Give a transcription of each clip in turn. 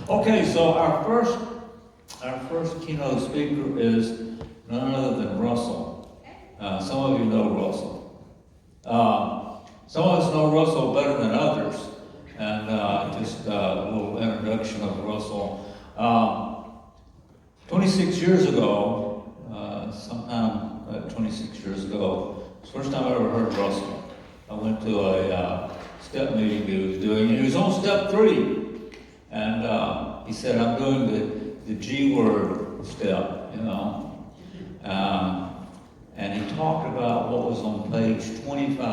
Okay, so our first keynote speaker is none other than Russell. Some of you know Russell. Some of us know Russell better than others, and just a little introduction of Russell. 26 years ago, sometime 26 years ago, it's the first time I ever heard Russell. I went to a step meeting he was doing, and he was on step 3. And he said, I'm doing the G word step, you know. And he talked about what was on page 25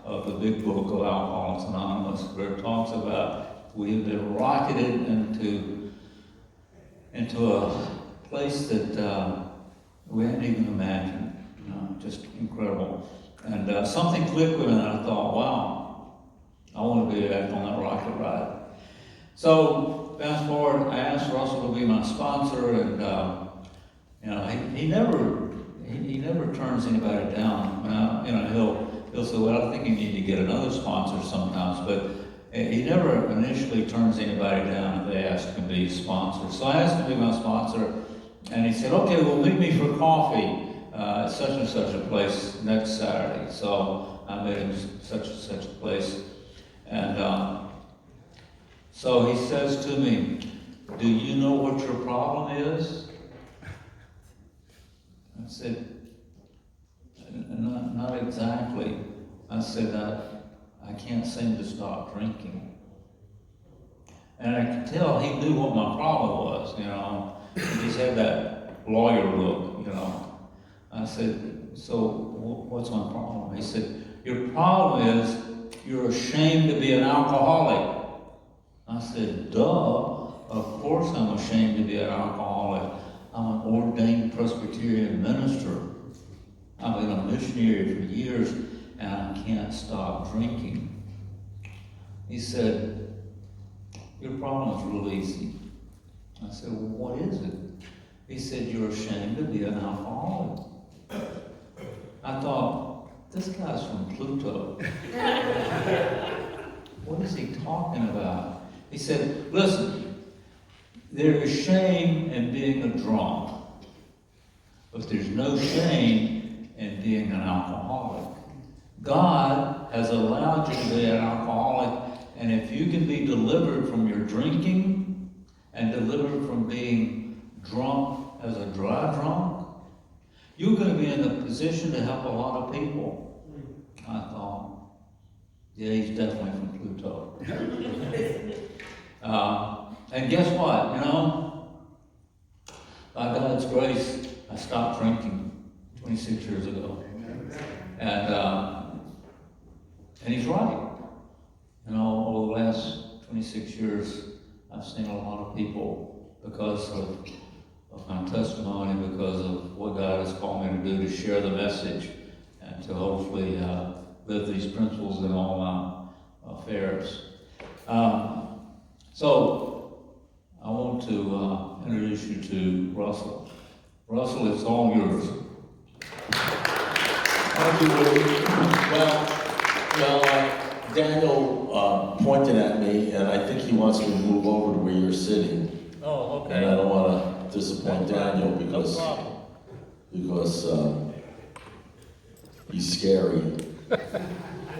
of the big book of Alcoholics Anonymous, where it talks about we have been rocketed into a place that we hadn't even imagined, you know, just incredible. And something clicked with me, and I thought, wow, I want to be back on that rocket ride. So, fast forward, I asked Russell to be my sponsor, and you know, he never turns anybody down. You know, he'll say, well, I think you need to get another sponsor sometimes, but he never initially turns anybody down if they ask him to be a sponsor. So I asked him to be my sponsor, and he said, okay, well, meet me for coffee at such and such a place next Saturday. So I met him such and such a place, and so he says to me, do you know what your problem is? I said, not exactly. I said, I can't seem to stop drinking. And I could tell he knew what my problem was, you know. He just had that lawyer look, you know. I said, so what's my problem? He said, your problem is you're ashamed to be an alcoholic. I said, duh, of course I'm ashamed to be an alcoholic. I'm an ordained Presbyterian minister. I've been a missionary for years, and I can't stop drinking. He said, your problem is real easy. I said, well, what is it? He said, you're ashamed to be an alcoholic. I thought, this guy's from Pluto. What is he talking about? He said, listen, there is shame in being a drunk, but there's no shame in being an alcoholic. God has allowed you to be an alcoholic, and if you can be delivered from your drinking and delivered from being drunk as a dry drunk, you're going to be in a position to help a lot of people. I thought, yeah, he's definitely from Pluto. And guess what, you know? By God's grace, I stopped drinking 26 years ago. And he's right. You know, over the last 26 years, I've seen a lot of people because of my testimony, because of what God has called me to do, to share the message, and to hopefully live these principles in all my affairs. So, I want to introduce you to Russell. Russell, it's all yours. Thank you, Woody. Well, Daniel pointed at me, and I think he wants me to move over to where you're sitting. Oh, okay. And I don't want to disappoint Daniel because he's scary. I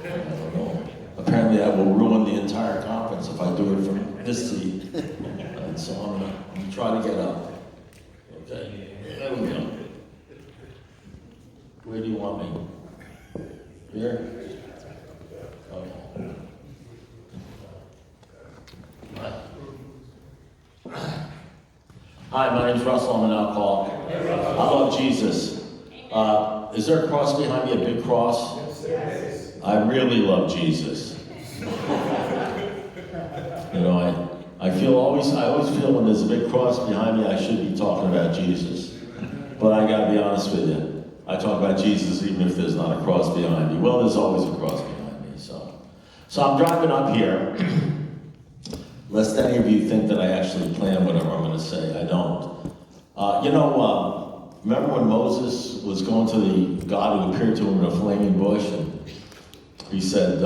don't know. Apparently, I will ruin the entire conference if I do it from this seat. And so I'm going to try to get up. Okay, there we go. Where do you want me? Here? Okay. Hi, my name's Russell. I'm an alcoholic. I love Jesus. Is there a cross behind me, a big cross? Yes. I really love Jesus. You know, I always feel when there's a big cross behind me, I should be talking about Jesus. But I gotta be honest with you, I talk about Jesus even if there's not a cross behind me. Well, there's always a cross behind me, So I'm driving up here, lest any of you think that I actually plan whatever I'm gonna say. I don't. Remember when Moses was going to the God who appeared to him in a flaming bush, and he said,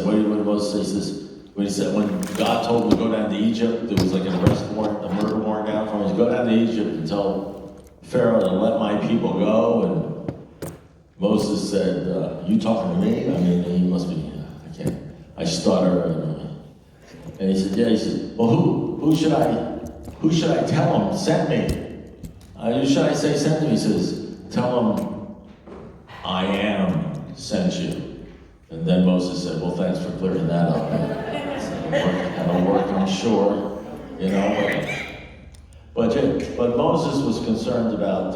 what did Moses say? He says, when he said, when God told him to go down to Egypt, there was like an arrest warrant, a murder warrant out for him. He go down to Egypt and tell Pharaoh to let my people go. And Moses said, you talking to me? I mean, he must be, I can't, I stutter. And he said, yeah, he said, well, who should I tell him, send me? Who should I say send me? He says, tell him, I am sent you. And then Moses said, well, thanks for clearing that up. That'll work, I'm sure, you know. But Moses was concerned about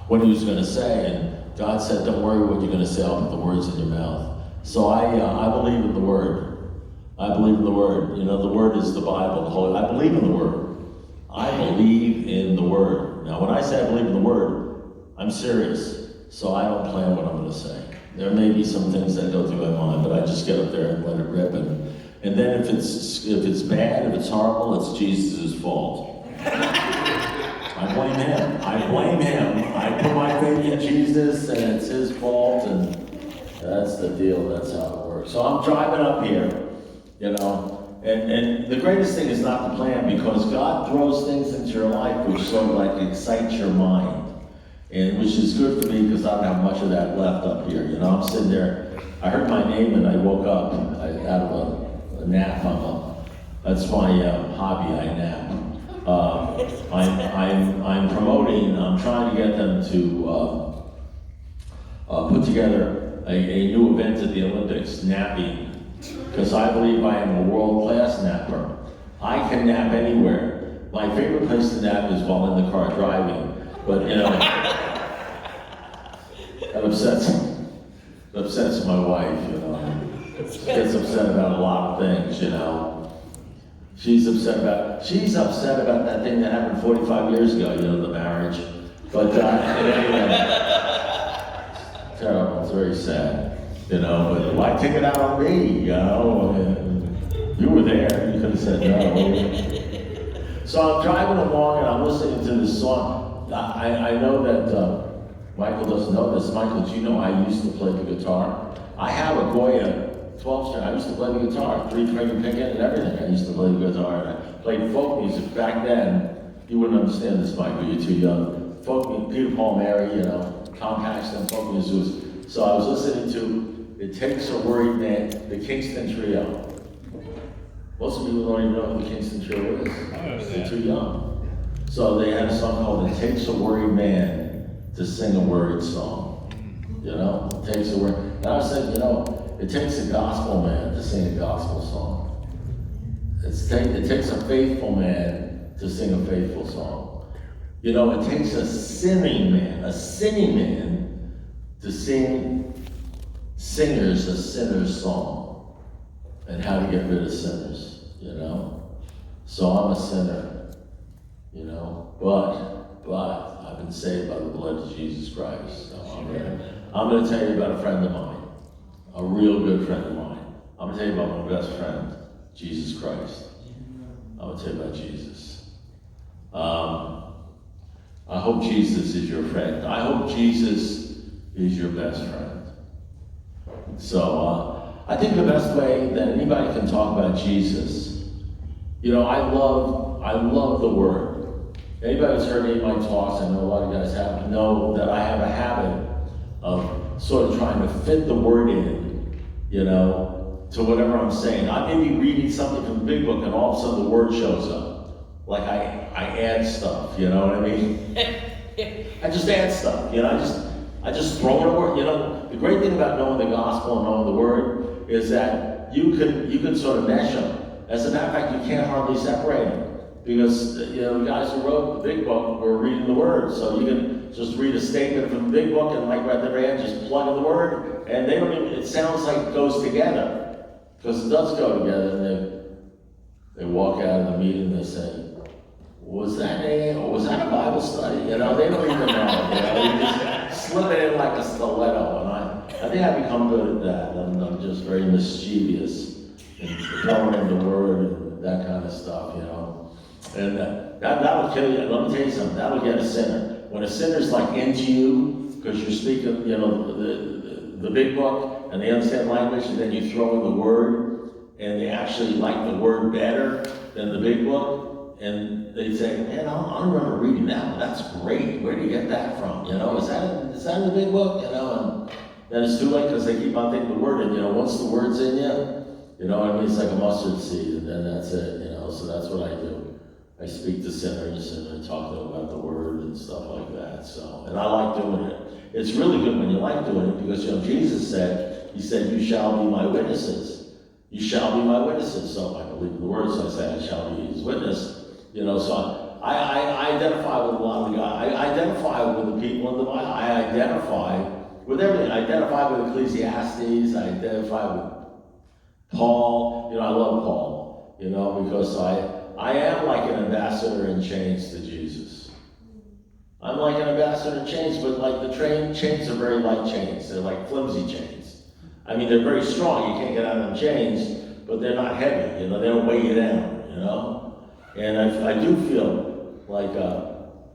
what he was going to say, and God said, don't worry what you're going to say, I'll put the words in your mouth. So I believe in the Word. I believe in the Word. You know, the Word is the Bible, the Holy. I believe in the Word. I believe in the Word. Now, when I say I believe in the Word, I'm serious. So I don't plan what I'm going to say. There may be some things that go through my mind, but I just get up there and let it rip. And then if it's bad, if it's horrible, it's Jesus' fault. I blame him. I put my faith in Jesus, and it's his fault, and that's the deal. That's how it works. So I'm driving up here, you know, and the greatest thing is not to plan, because God throws things into your life which sort of like excite your mind. And which is good for me because I don't have much of that left up here. You know, I'm sitting there, I heard my name and I woke up out of a nap. That's my hobby, I nap. I'm promoting, I'm trying to get them to put together a new event at the Olympics, napping. Because I believe I am a world-class napper. I can nap anywhere. My favorite place to nap is while in the car driving. But, you know, that upsets my wife, you know. She gets upset about a lot of things, you know. She's upset about that thing that happened 45 years ago, you know, the marriage. But anyway, terrible, it's very sad, you know. But why take it out on me, you know? You were there, you could have said no. So I'm driving along and I'm listening to this song. I know that Michael doesn't know this. Michael, do you know I used to play the guitar? I have a Goya 12-string. I used to play the guitar, 3-string picket and everything. I used to play the guitar. And I played folk music back then. You wouldn't understand this, Michael, you're too young. Folk music, Peter, Paul, Mary, you know, Tom Paxton, folk music was. So I was listening to It Takes a Worried Man, the Kingston Trio. Most of you don't even know who the Kingston Trio is. They're too young. So they had a song called It Takes a Worried Man to Sing a Worried Song. You know, it takes a worried. And I was saying, you know, it takes a gospel man to sing a gospel song. It takes a faithful man to sing a faithful song. You know, it takes a sinning man to sing singers a sinner's song. And how to get rid of sinners, you know. So I'm a sinner. You know, but I've been saved by the blood of Jesus Christ. So I'm going to tell you about a friend of mine, a real good friend of mine. I'm going to tell you about my best friend, Jesus Christ. I'm going to tell you about Jesus. I hope Jesus is your friend. I hope Jesus is your best friend. So I think the best way that anybody can talk about Jesus, you know, I love the Word. Anybody who's heard any of my talks, I know a lot of you guys have, know that I have a habit of sort of trying to fit the Word in, you know, to whatever I'm saying. I may be reading something from the Big Book and all of a sudden the Word shows up. Like I add stuff, you know what I mean? I just add stuff, you know, I just throw in a word. You know, the great thing about knowing the gospel and knowing the Word is that you can sort of mesh them. As a matter of fact, you can't hardly separate them. Because, you know, the guys who wrote the Big Book were reading the Word. So you can just read a statement from the Big Book and like right at the very end, just plug in the Word. And they don't even, it sounds like it goes together. Because it does go together. And they walk out of the meeting and they say, was that a Bible study? You know, they don't even know. You know, they just slip it in like a stiletto. And I think I've become good at that. I'm just very mischievous and throwing in the Word and that kind of stuff, you know. And that'll kill you. Let me tell you something. That'll get a sinner. When a sinner's like into you, because you're speaking, you know, the Big Book, book and they understand language, and then you throw in the word, and they actually like the word better than the big book, and they say, man, I remember reading that one. That's great. Where do you get that from? You know, is that in the big book? You know, and then it's too late because they keep on thinking the word, and you know, once the word's in you know, I mean, it's like a mustard seed, and then that's it. You know, so that's what I do. I speak to sinners and I talk to them about the word and stuff like that. So, and I like doing it. It's really good when you like doing it because, you know, Jesus said, he said, you shall be my witnesses. You shall be my witnesses. So I believe in the word, so I say I shall be his witness. You know, so I identify with a lot of the guys. I identify with the people in the Bible. I identify with everything. I identify with Ecclesiastes. I identify with Paul. You know, I love Paul, you know, because I am like an ambassador in chains to Jesus. I'm like an ambassador in chains, but like the chains are very light chains. They're like flimsy chains. I mean, they're very strong. You can't get out of them chains, but they're not heavy. You know, they don't weigh you down, you know? And I do feel like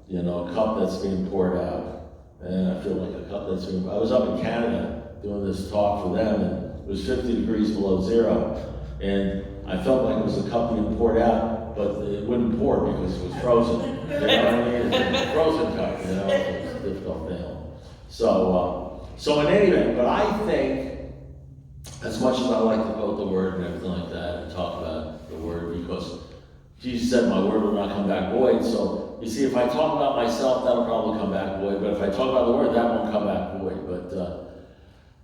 you know, a cup that's being poured out. And I feel like a cup that's being poured out. I was up in Canada doing this talk for them, and it was 50 degrees below zero. And I felt like it was a cup being poured out, but it wouldn't pour because it was frozen. You know what I mean? It's a frozen cup, you know, it's a difficult thing. So in any event, but I think, as much as I like to quote the word and everything like that, and talk about the word, because Jesus said my word will not come back void. So you see, if I talk about myself, that'll probably come back void. But if I talk about the word, that won't come back void.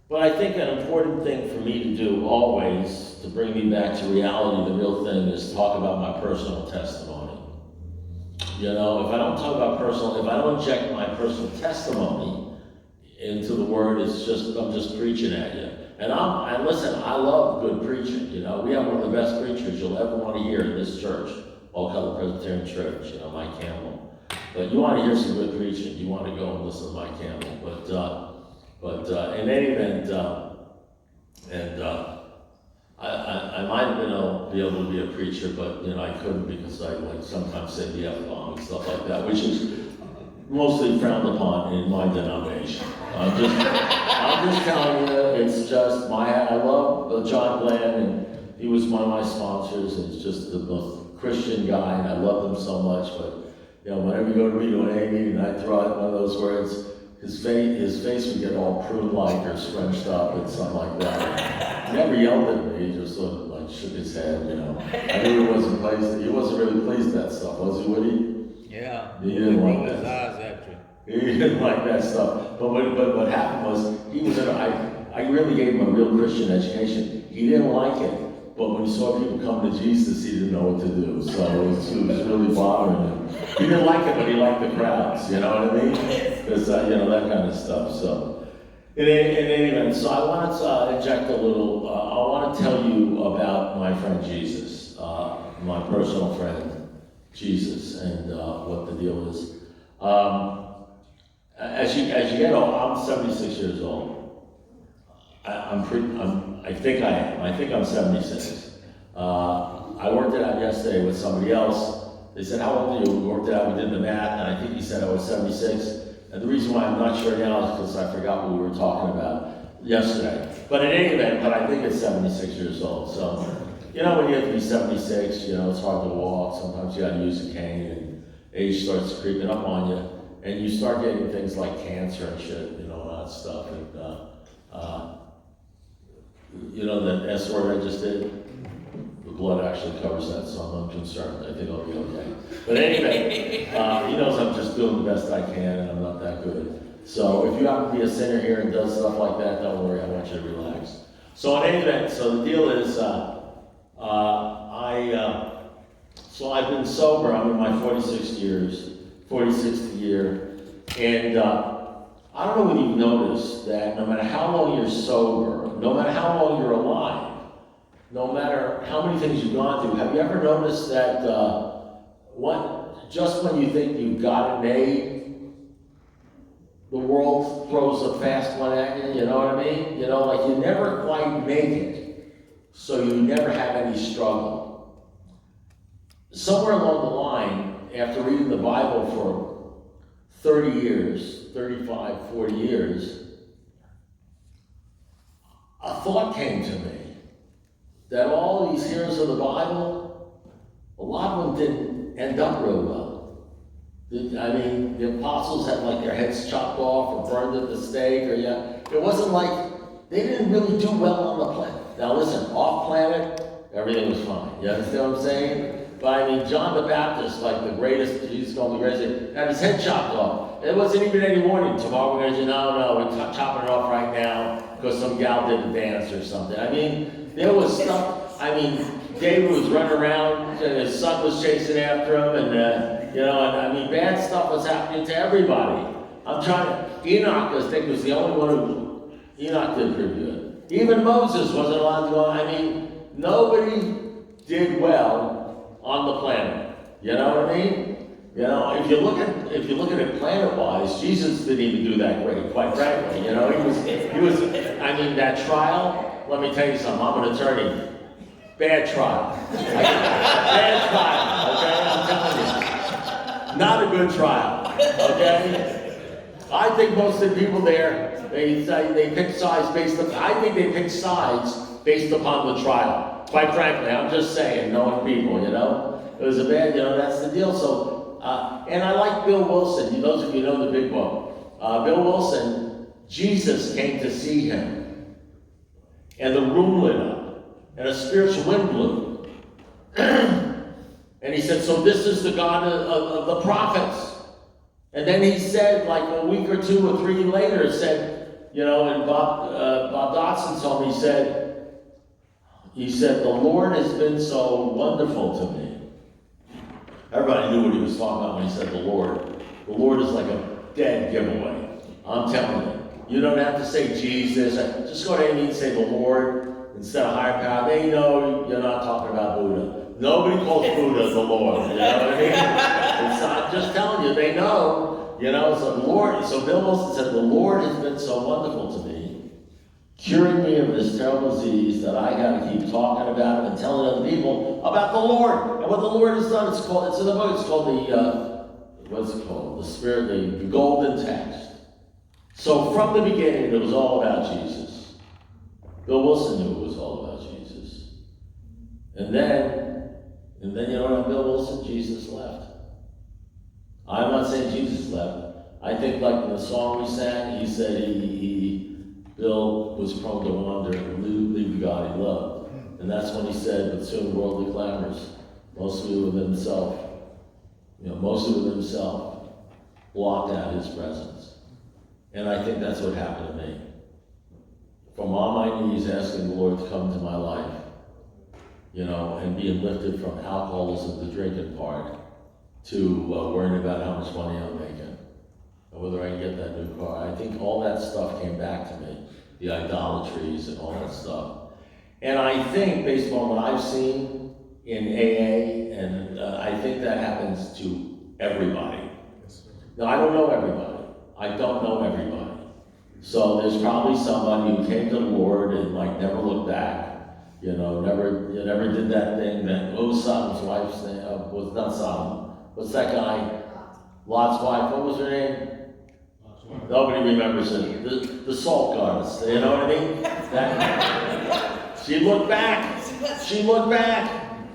But I think an important thing for me to do always, to bring me back to reality, the real thing, is talk about my personal testimony. You know, if I don't talk about if I don't inject my personal testimony into the word, I'm just preaching at you. And listen, I love good preaching. You know, we have one of the best preachers you'll ever want to hear in this church, Old Cutler Presbyterian Church. You know, Mike Campbell. But you want to hear some good preaching, you want to go and listen to Mike Campbell. But in any event, I might have been be able to be a preacher, but you know, I couldn't because I like sometimes say the F-bomb and stuff like that, which is mostly frowned upon in my denomination. I'm just telling you, it's just I love John Glenn, and he was one of my sponsors, and he's just the most Christian guy, and I love him so much. But you know, whenever you go to an A meeting, I throw out one of those words. His face would get all prune-like or scrunched up and something like that. He never yelled at me, he just sort of like shook his head, you know. I knew he wasn't pleased. He wasn't really pleased with that stuff, was he, Woody? Yeah. He didn't like that. His eyes after him. He didn't like that stuff. But what happened was, I really gave him a real Christian education. He didn't like it. But when he saw people come to Jesus, he didn't know what to do. So it was really bothering him. He didn't like it, but he liked the crowds. You know what I mean? Because, you know, that kind of stuff. So, in any event, so I want to inject a little, I want to tell you about my friend Jesus, my personal friend Jesus, and what the deal is. As you get old, I'm 76 years old. I think I am. I think I'm 76. I worked it out yesterday with somebody else. They said, how old are you? We worked it out, we did the math, and I think he said I was 76. And the reason why I'm not sure now is because I forgot what we were talking about yesterday. But in any event, I think it's 76 years old. So, you know, when you get to be 76, you know, it's hard to walk. Sometimes you got to use a cane, and age starts creeping up on you. And you start getting things like cancer and shit, you know, and all that stuff. And, you know, that S word I just did? The blood actually covers that, so I'm unconcerned. I think I'll be okay. But anyway, he knows I'm just doing the best I can, and I'm not that good. So if you happen to be a sinner here and does stuff like that, don't worry, I want you to relax. So in any event, so the deal is, so I've been sober. I'm in my 46th year, and I don't know whether you've noticed that no matter how long you're sober, no matter how long you're alive, no matter how many things you've gone through, have you ever noticed that just when you think you've got it made, the world throws a fast one at you, you know what I mean? You know, like you never quite make it, so you never have any struggle. Somewhere along the line, after reading the Bible for 30 years, 35, 40 years, thought came to me that all these heroes of the Bible, a lot of them didn't end up real well. I mean, the apostles had like their heads chopped off or burned at the stake, or it wasn't like, they didn't really do well on the planet. Now listen, off planet, everything was fine. You understand what I'm saying? But I mean, John the Baptist, like the greatest, Jesus called the greatest, had his head chopped off. There wasn't even any warning. Tomorrow we're going to say, no, we're chopping it off right now because some gal did a dance or something. I mean, there was stuff. I mean, David was running around and his son was chasing after him, and I mean, bad stuff was happening to everybody. Enoch, I think, was the only one who, Enoch did pretty good. Even Moses wasn't allowed to go. I mean, nobody did well on the planet. You know what I mean? If you look at it planet-wise, Jesus didn't even do that great, quite frankly. He was, I mean, that trial, let me tell you something, I'm an attorney. Bad trial. Bad trial, okay? I'm telling you. Not a good trial, okay? I think most of the people there, they pick sides based on, I think they pick sides based upon the trial. Quite frankly, I'm just saying, knowing people, It was a bad, that's the deal. So, and I like Bill Wilson. Those of you know the big book. Bill Wilson, Jesus came to see him. And the room lit up. And a spiritual wind blew. And he said, so this is the God of the prophets. And then he said, like a week or 2 or 3 later, said, and Bob Dotson told me, he said, the Lord has been so wonderful to me. Everybody knew what he was talking about when he said the Lord. The Lord is like a dead giveaway. I'm telling you. You don't have to say Jesus. Just go to any and say the Lord instead of higher power. They know you're not talking about Buddha. Nobody calls Buddha the Lord. You know what I mean? It's not just telling you. They know. So the Lord. So Bill Wilson said, the Lord has been so wonderful to me, curing me of this terrible disease that I got to keep talking about it and telling other people about the Lord. And what the Lord has done, it's in the book, it's called the Spirit, the Golden Text. So from the beginning, it was all about Jesus. Bill Wilson knew it was all about Jesus. And then Bill Wilson, Jesus left. I'm not saying Jesus left. I think like in the song we sang, he said Bill was prone to wander and leave the God he loved. And that's when he said, but soon worldly clamors, mostly within himself, blocked out his presence. And I think that's what happened to me. From on my knees asking the Lord to come into my life, and being lifted from alcoholism, the drinking part, to worrying about how much money I'm making, and whether I can get that new car. I think all that stuff came back to me, the idolatries and all that stuff. And I think, based on what I've seen in AA, and I think that happens to everybody. Now, I don't know everybody. I don't know everybody. So there's probably somebody who came to the Lord and never looked back. Never did that thing that, what was Sodom's wife's name? Was not Sodom. What's that guy? Lot's wife. What was her name? Nobody remembers it. The salt goddess. You know what I mean? She looked back.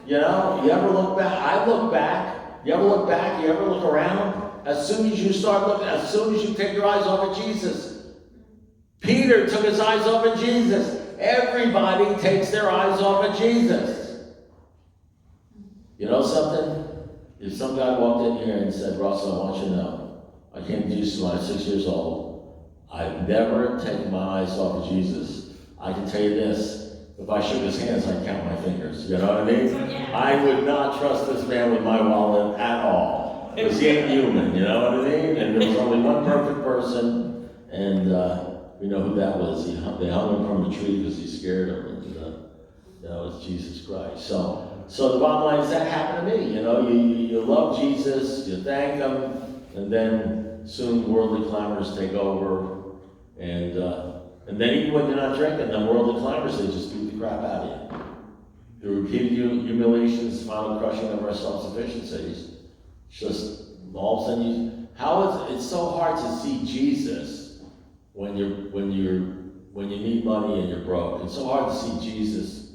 You ever look back? I look back. You ever look back? You ever look around? As soon as you start looking, as soon as you take your eyes off of Jesus. Peter took his eyes off of Jesus. Everybody takes their eyes off of Jesus. You know something? If some guy walked in here and said, Russell, I want you to know, I came to Jesus when I was 6 years old. I've never taken my eyes off of Jesus. I can tell you this, if I shook his hands, I'd count my fingers. You know what I mean? I would not trust this man with my wallet at all. Because he ain't human, you know what I mean? And there was only one perfect person, and we know who that was. They hung him from a tree because he scared him, and it's Jesus Christ. So the bottom line is that happened to me. You love Jesus, you thank him, and then soon worldly clamors take over, and then even when you're not drinking, the worldly clamors, they just beat the crap out of you. The repeated humiliations, final crushing of our self-sufficiencies. Just all of a sudden, it's so hard to see Jesus when you're when you need money and you're broke. It's so hard to see Jesus,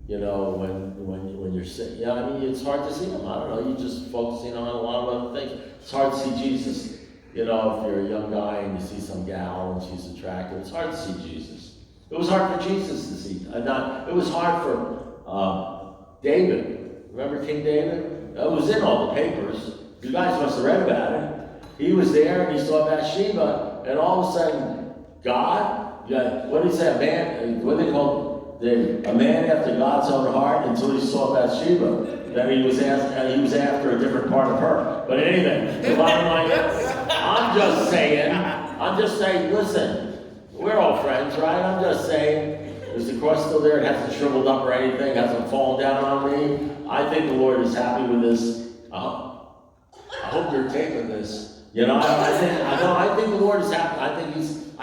you know, when you're sick. Yeah, I mean, it's hard to see him. I don't know, you're just focusing on a lot of other things. It's hard to see Jesus, you know, if you're a young guy and you see some gal and she's attractive. It's hard to see Jesus. It was hard for Jesus to see. It was hard for David. Remember King David? It was in all the papers. You guys must have read about it. He was there and he saw Bathsheba, and all of a sudden, God, what did he say? A man, what do they call it? A man after God's own heart, until he saw Bathsheba. Then he was after a different part of her. But anyway, the bottom line is, I'm just saying, listen, we're all friends, right? I'm just saying, is the cross still there? It hasn't shriveled up or anything, hasn't fallen down on me. I think the Lord is happy with this. I hope you're taping this. You know, I think the Lord is happy. I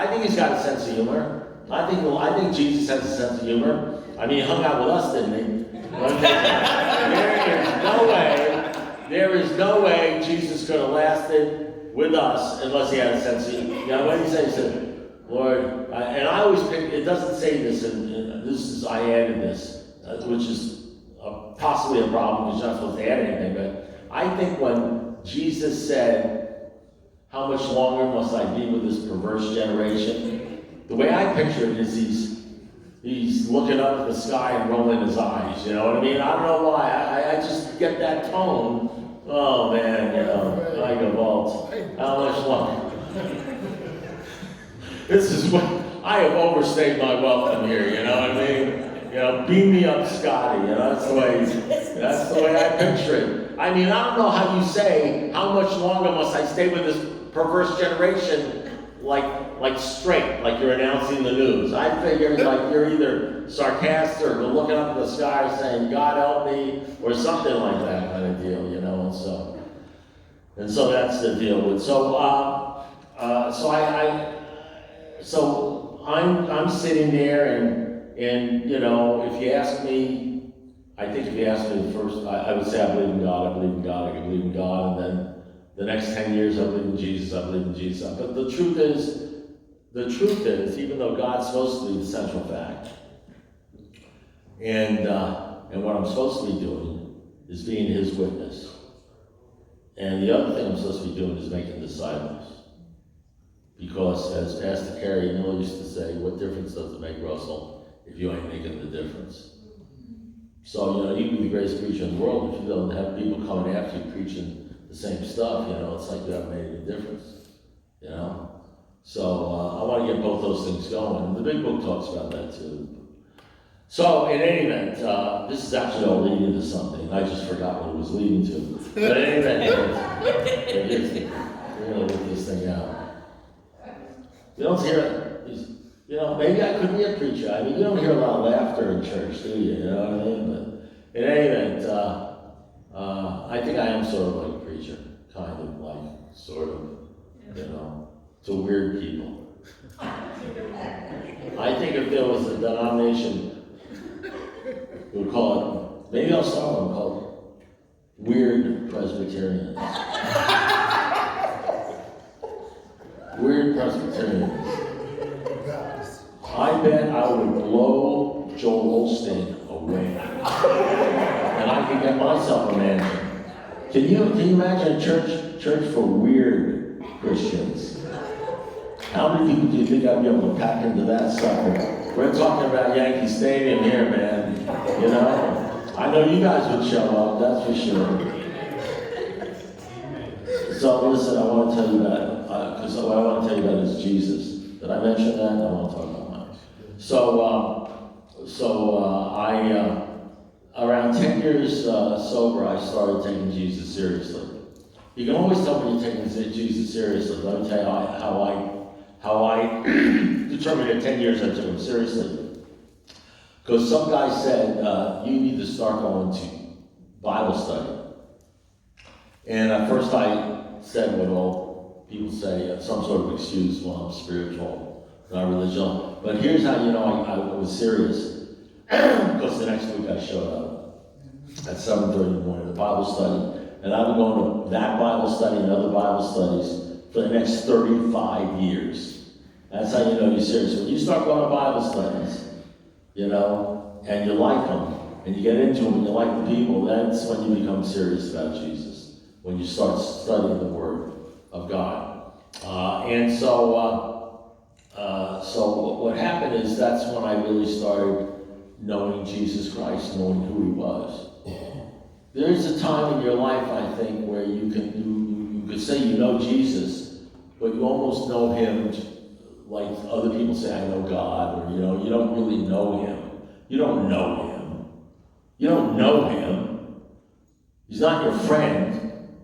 think he's got a sense of humor. I think Jesus has a sense of humor. I mean, he hung out with us, didn't he? There is no way Jesus could have lasted with us unless he had a sense of humor. You know, what did he say? He said, Lord, and I always pick, it doesn't say this, and this is, I added this, which is possibly a problem because you're not supposed to add anything, but I think when Jesus said, how much longer must I be with this perverse generation? The way I picture it is he's looking up at the sky and rolling his eyes, you know what I mean? I don't know why, I just get that tone. Oh man, you know, like a vault. How much longer? This is what, I have overstayed my welcome here, you know what I mean? You know, beam me up, Scotty, you know, that's the way I picture it. I mean, I don't know how you say, how much longer must I stay with this perverse generation, like straight, like you're announcing the news. I figure like you're either sarcastic or looking up at the sky saying, God help me, or something like that kind of deal, you know, and so that's the deal with, so I'm sitting there and you know, if you ask me, I think if you ask me first, I would say I believe in God, I believe in God, I believe in God, and then the next 10 years I believe in Jesus, I believe in Jesus. But the truth is, even though God's supposed to be the central fact, and what I'm supposed to be doing is being his witness. And the other thing I'm supposed to be doing is making disciples. Because as Pastor Carrie Miller used to say, what difference does it make, Russell, if you ain't making the difference? So, you know, you can be the greatest preacher in the world, if you don't have people coming after you preaching the same stuff, you know, it's like you haven't made any difference, you know? So, I want to get both those things going, and the big book talks about that too. So, in any event, this is actually all leading to something. I just forgot what it was leading to. But in any event, we're going to work this thing out. You don't hear it. You know, maybe I could be a preacher. I mean, you don't hear a lot of laughter in church, do you? You know what I mean? But in any event, I think I am sort of like a preacher. Kind of like, sort of, you know, to weird people. I think if there was a denomination, we would call it, maybe I'll start one called Weird Presbyterians. Weird Presbyterians. I bet I would blow Joel Osteen away. And I could get myself a mansion. Can you imagine a church for weird Christians? How many people do you think I'd be able to pack into that sucker? We're talking about Yankee Stadium here, man. You know? I know you guys would show up, that's for sure. So listen, I want to tell you that, because what I want to tell you about is Jesus. Did I mention that? I want to talk about mine. I around 10 years sober, I started taking Jesus seriously. You can always tell when you're taking Jesus seriously. Let me tell you how I determined at 10 years I took him seriously. Because some guy said, you need to start going to Bible study. And at first I said what all people say, some sort of excuse, well, I'm spiritual, not religious. But here's how you know I was serious. Because the next week I showed up at 7:30 in the morning, the Bible study. And I've been going to that Bible study and other Bible studies for the next 35 years. That's how you know you're serious. When you start going to Bible studies, you know, and you like them, and you get into them, and you like the people, that's when you become serious about Jesus. When you start studying the Word of God. So what happened is that's when I really started knowing Jesus Christ, knowing who He was. There is a time in your life, I think, where you could say you know Jesus, but you almost know Him like other people say, I know God, or you don't really know Him. You don't know Him. You don't know Him. He's not your friend.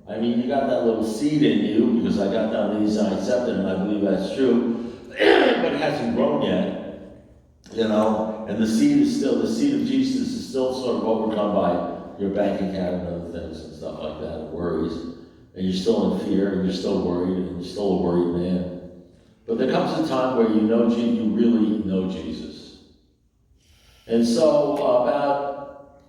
I mean, you got that little seed in you, because I got down on these and I accepted it, and I believe that's true, but it hasn't grown yet, you know, and the seed of Jesus is still sort of overcome by your bank account and other things and stuff like that, and worries, and you're still in fear, and you're still worried, and you're still a worried man. But there comes a time where you really know Jesus. And so about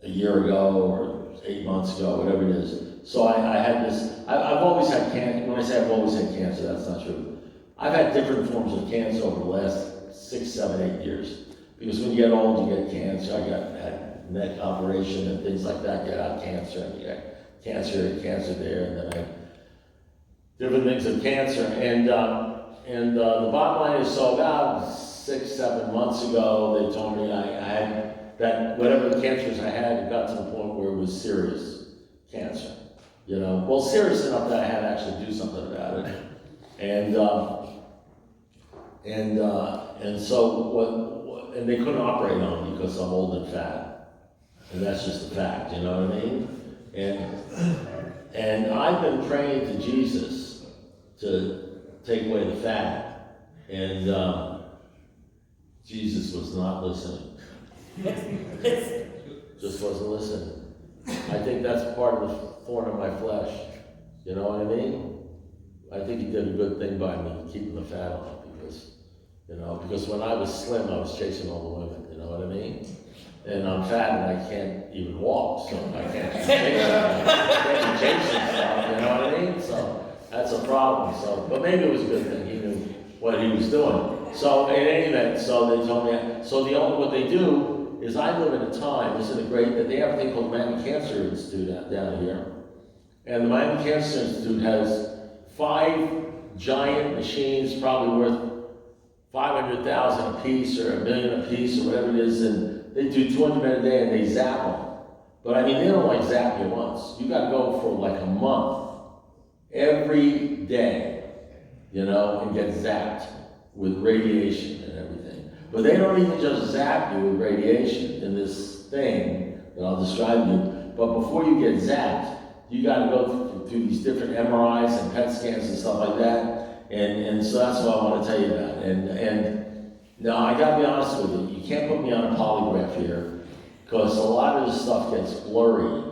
a year ago, or 8 months ago, whatever it is, so I had this, I've always had cancer. When I say I've always had cancer, that's not true. I've had different forms of cancer over the last 6, 7, 8 years. Because when you get old, you get cancer. I had neck operation and things like that, get out cancer, and you get cancer there, and then I have different things of cancer. And the bottom line is, so about 6, 7 months ago, they told me I had that, whatever the cancers I had, it got to the point where it was serious cancer. You know, well, serious enough that I had to actually do something about it. And so and they couldn't operate on me because I'm old and fat. And that's just a fact, you know what I mean? And I've been praying to Jesus to take away the fat. And Jesus was not listening. Just wasn't listening. I think that's part of the thorn in my flesh. You know what I mean? I think He did a good thing by me keeping the fat on, because when I was slim, I was chasing all the women, you know what I mean? And I'm fat and I can't even walk, so I can't chase stuff, you know what I mean? So that's a problem. So, but maybe it was a good thing. He knew what He was doing. So in any event, so they told me, what they do is I live in a time, isn't it great, that they have a thing called the Miami Cancer Institute down here. And the Miami Cancer Institute has 5 giant machines, probably worth $500,000 a piece or $1 million a piece or whatever it is, and they do 200 men a day and they zap them. But I mean, they don't like zap you once. You got to go for like a month, every day, and get zapped with radiation and everything. But they don't even just zap you with radiation in this thing that I'll describe to you. But before you get zapped, you got to go through these different MRIs and PET scans and stuff like that. And so that's what I want to tell you about. And now I got to be honest with you. You can't put me on a polygraph here, because a lot of this stuff gets blurry.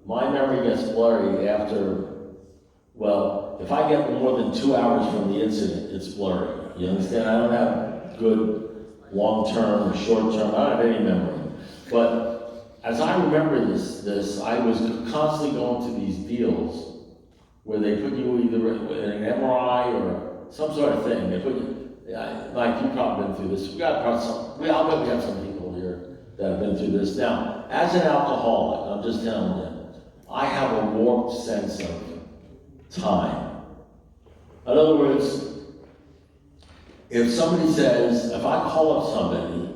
My memory gets blurry after, well, if I get more than 2 hours from the incident, it's blurry. You understand? I don't have good long-term or short-term, I don't have any memory. But as I remember this, I was constantly going to these deals where they put you either in an MRI or some sort of thing. They put you, like you've probably been through this. I'll bet we have some people here that have been through this. Now, as an alcoholic, I'm just telling you, I have a warped sense of time. In other words, if somebody says, if I call up somebody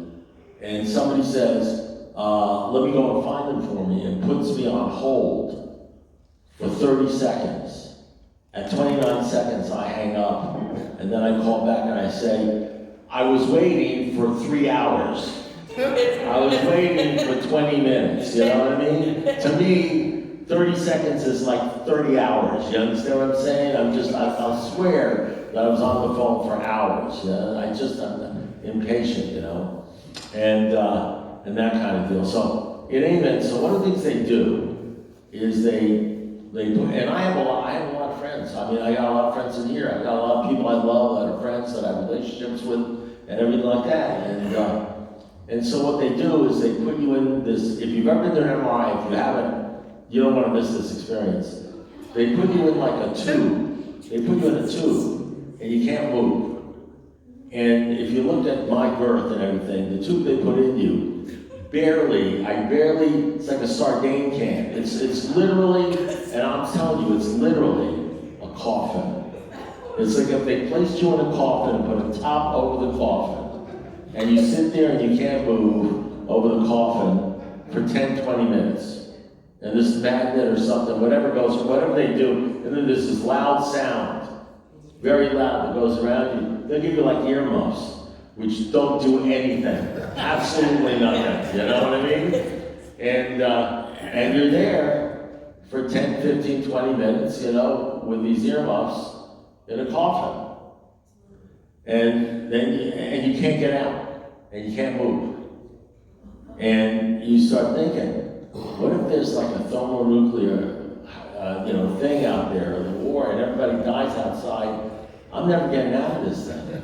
and somebody says, let me go and find them for me, and puts me on hold for 30 seconds. At 29 seconds, I hang up, and then I call back and I say, I was waiting for 3 hours. I was waiting for 20 minutes, you know what I mean? To me, 30 seconds is like 30 hours, you understand what I'm saying? I'll swear that I was on the phone for hours. I'm impatient, and that kind of deal. So, in any event, so one of the things they do is they put, and I have a lot of friends. I mean, I got a lot of friends in here. I got a lot of people I love, a lot of friends that I have relationships with, and everything like that. And so what they do is they put you in this, if you've ever been to an MRI, if you haven't, you don't want to miss this experience. They put you in like a tube. They put you in a tube, and you can't move. And if you looked at my birth and everything, the tube they put in you, it's like a sardine can. It's literally, and I'm telling you, it's literally a coffin. It's like if they placed you in a coffin and put a top over the coffin, and you sit there and you can't move over the coffin for 10, 20 minutes. And this magnet or something, whatever they do, and then there's this loud sound, very loud, that goes around you. They'll give you like earmuffs, which don't do anything, absolutely nothing, you know what I mean? And you're there for 10, 15, 20 minutes, you know, with these earmuffs in a coffin. And you can't get out, and you can't move. And you start thinking, what if there's like a thermonuclear, thing out there, or the war, and everybody dies outside? I'm never getting out of this thing.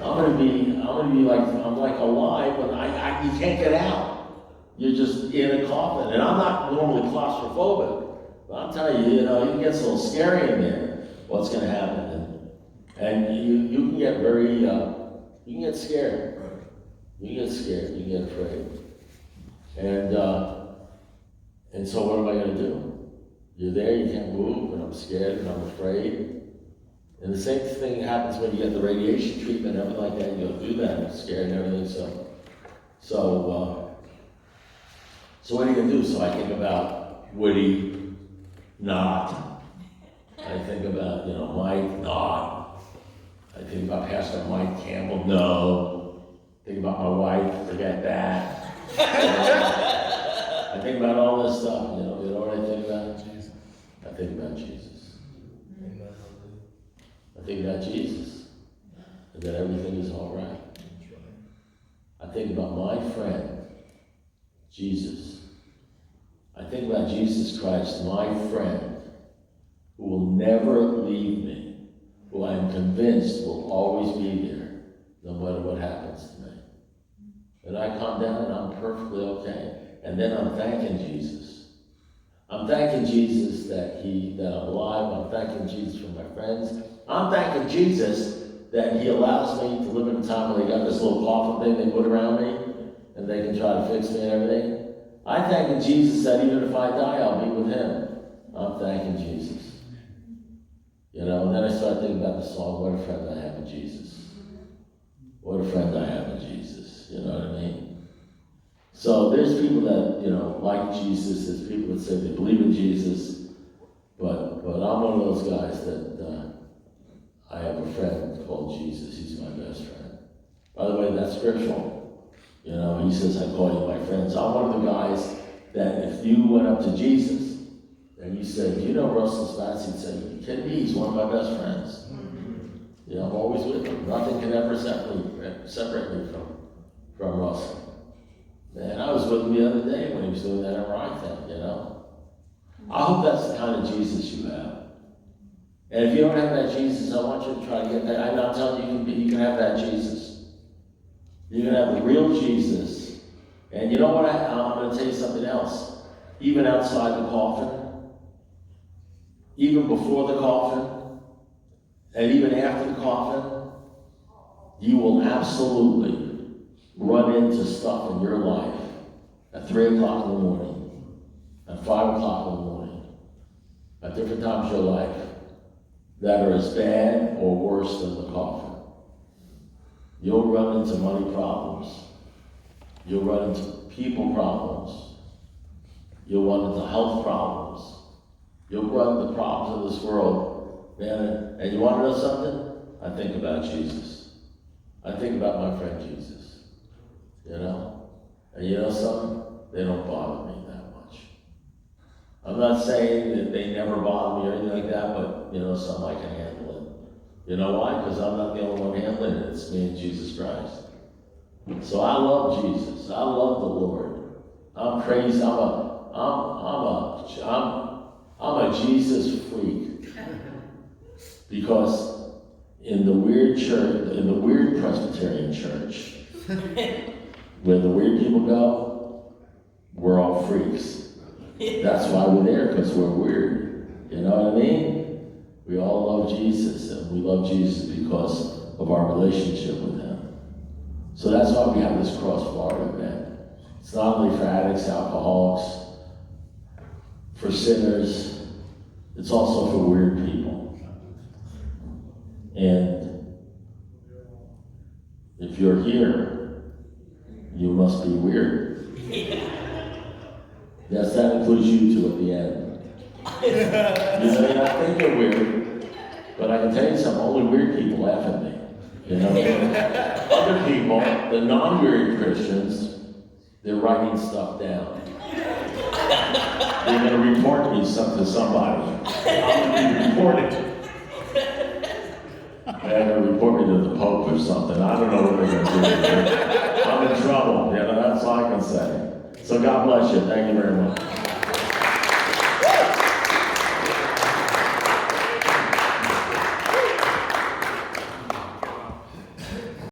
I'm gonna be like, I'm like alive, but you can't get out. You're just in a coffin. And I'm not normally claustrophobic, but I'm telling you, it gets a little scary in there, what's gonna happen. And you can get very, you can get scared. You can get scared, you can get afraid. And so what am I gonna do? You're there, you can't move, and I'm scared, and I'm afraid. And the same thing happens when you get the radiation treatment and everything like that. You go through that, and I'm scared and everything. So what are you gonna do? So I think about Woody, not. I think about, Mike, not. I think about Pastor Mike Campbell, no. I think about my wife, forget that. I think about all this stuff, you know what I think about? I think about Jesus. I think about Jesus, and that everything is all right. I think about my friend, Jesus. I think about Jesus Christ, my friend, who will never leave me, who I am convinced will always be there, no matter what happens to me. And I calm down and I'm perfectly okay. And then I'm thanking Jesus. I'm thanking Jesus that I'm alive. I'm thanking Jesus for my friends. I'm thanking Jesus that he allows me to live in a time where they got this little coffin thing they put around me and they can try to fix me and everything. I'm thanking Jesus that even if I die, I'll be with him. I'm thanking Jesus. And then I start thinking about the song, What a Friend I Have in Jesus. What a friend I have in Jesus. You know what I mean? So there's people that, like Jesus. There's people that say they believe in Jesus. But I'm one of those guys that I have a friend called Jesus. He's my best friend. By the way, that's scriptural. He says, I call you my friends. I'm one of the guys that if you went up to Jesus and you said, Russell Spatz, he'd say, you kidding me? He's one of my best friends. I'm always with him. Nothing can ever separate me from Russell. Man, I was with him the other day when he was doing that MRI thing, I hope that's the kind of Jesus you have. And if you don't have that Jesus, I want you to try to get that. I'm not telling you can have that Jesus. You can have the real Jesus. And you know what? I'm going to tell you something else. Even outside the coffin, even before the coffin, and even after the coffin, you will absolutely run into stuff in your life at 3 o'clock in the morning, at 5 o'clock in the morning, at different times of your life that are as bad or worse than the coffin. You'll run into money problems. You'll run into people problems. You'll run into health problems. You'll run into problems in this world, man. And you want to know something? I think about Jesus. I think about my friend Jesus. And something? They don't bother me that much. I'm not saying that they never bother me or anything like that, but something I can handle it. You know why? Because I'm not the only one handling it. It's me and Jesus Christ. So I love Jesus. I love the Lord. I'm crazy. I'm a Jesus freak. Because in the weird church, in the weird Presbyterian church, where the weird people go, we're all freaks. That's why we're there, because we're weird. You know what I mean? We all love Jesus, and we love Jesus because of our relationship with him. So that's why we have this Cross+Florida event. It's not only for addicts, alcoholics, for sinners, it's also for weird people. And if you're here, you must be weird. Yes, that includes you two at the end. You may not think you're weird, but I can tell you something, only weird people laugh at me. You know, other people, the non-weird Christians, they're writing stuff down. They're going to report me to somebody. I'm going to be reported. They're going to report me to the Pope or something. I don't know what they're going to do. I'm in trouble. You know, that's all I can say. So God bless you. Thank you very much.